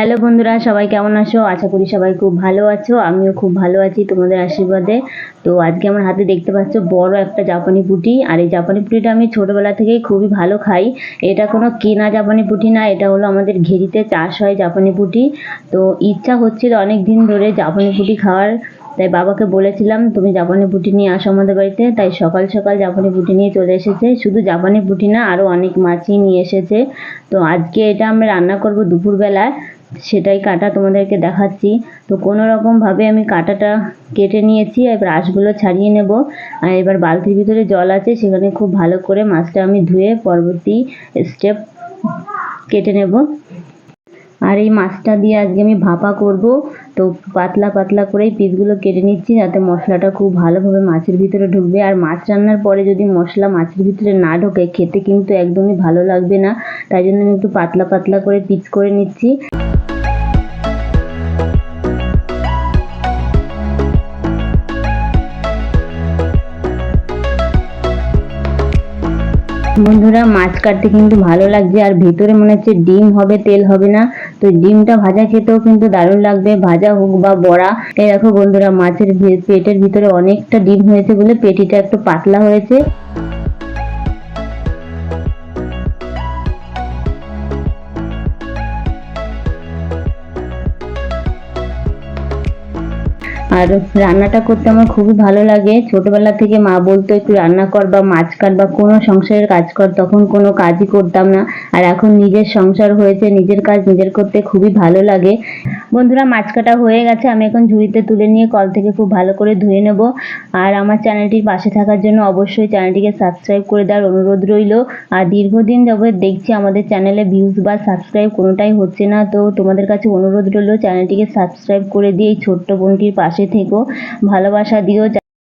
Hello বন্ধুরা, সবাই কেমন আছো? আশা করি সবাই খুব ভালো আছো। আমিও খুব ভালো আছি তোমাদের আশীর্বাদে। তো আজকে আমার হাতে দেখতে পাচ্ছ বড় একটা জাপানি পুঁটি। আর এই জাপানি পুঁটিটা আমি ছোটবেলা থেকেই খুবই ভালো খাই। এটা কোনো কেনা জাপানি পুঁটি না, এটা হলো আমাদের ঘেরিতে চাষ হয় জাপানি পুঁটি। তো ইচ্ছা হচ্ছিল অনেক দিন ধরে জাপানি পুঁটি খাওয়ার, তাই বাবাকে বলেছিলাম তুমি জাপানি পুঁটি নিয়ে আসো আমাদের বাড়িতে। তাই সকাল সকাল জাপানি পুঁটি নিয়ে চলে এসেছে। শুধু জাপানি পুঁটি না, আরও অনেক মাছই নিয়ে এসেছে। তো আজকে এটা আমরা রান্না করব দুপুরবেলায়, সেটাই কাটা তোমাদেরকে দেখাচ্ছি। তো কোনো রকমভাবে আমি কাটাটা কেটে নিয়েছি, এবার আঁশগুলো ছাড়িয়ে নেব। আর এবার বালতির ভিতরে জল আছে, সেখানে খুব ভালো করে মাছটা আমি ধুয়ে পরবর্তী স্টেপ কেটে নেব। আর এই মাছটা দিয়ে আজকে আমি ভাপা করব। তো পাতলা পাতলা করেই পিসগুলো কেটে নিচ্ছি, যাতে মশলাটা খুব ভালোভাবে মাছের ভিতরে ঢুকবে। আর মাছ রান্নার পরে যদি মশলা মাছের ভিতরে না ঢোকে, খেতে কিন্তু একদমই ভালো লাগবে না। তাই জন্য আমি একটু পাতলা পাতলা করে পিস করে নিচ্ছি। বন্ধুরা, মাছ কাটতে কিন্তু ভালো লাগছে, আর ভেতরে মনে হচ্ছে ডিম হবে, তেল হবে না। তো ডিমটা ভাজা খেতেও কিন্তু দারুণ লাগবে, ভাজা হোক বা বড়া। এই দেখো বন্ধুরা, মাছের পেটের ভিতরে অনেকটা ডিম হয়েছে বলে পেটিটা একটু পাতলা হয়েছে। আর রান্নাটা করতে আমার খুবই ভালো লাগে। ছোটবেলা থেকে মা বলতো একটু রান্না কর বা মাছ কাট বা কোনো সংসারের কাজ কর, তখন কোনো কাজই করতাম না। আর এখন নিজের সংসার হয়েছে, নিজের কাজ নিজের করতে খুবই ভালো লাগে। বন্ধুরা, মাছ কাটা হয়ে গেছে, আমি এখন ঝুড়িতে তুলে নিয়ে কল থেকে খুব ভালো করে ধুয়ে নেব। আর আমার চ্যানেলটির পাশে থাকার জন্য অবশ্যই চ্যানেলটিকে সাবস্ক্রাইব করে দেওয়ার অনুরোধ রইল। আর দীর্ঘদিন যাবত দেখছি আমাদের চ্যানেলে ভিউজ বা সাবস্ক্রাইব কোনোটাই হচ্ছে না। তো তোমাদের কাছে অনুরোধ রইল চ্যানেলটিকে সাবস্ক্রাইব করে দিয়ে এই ছোট্ট বোনটির পাশে থেকো, ভালোবাসা দিও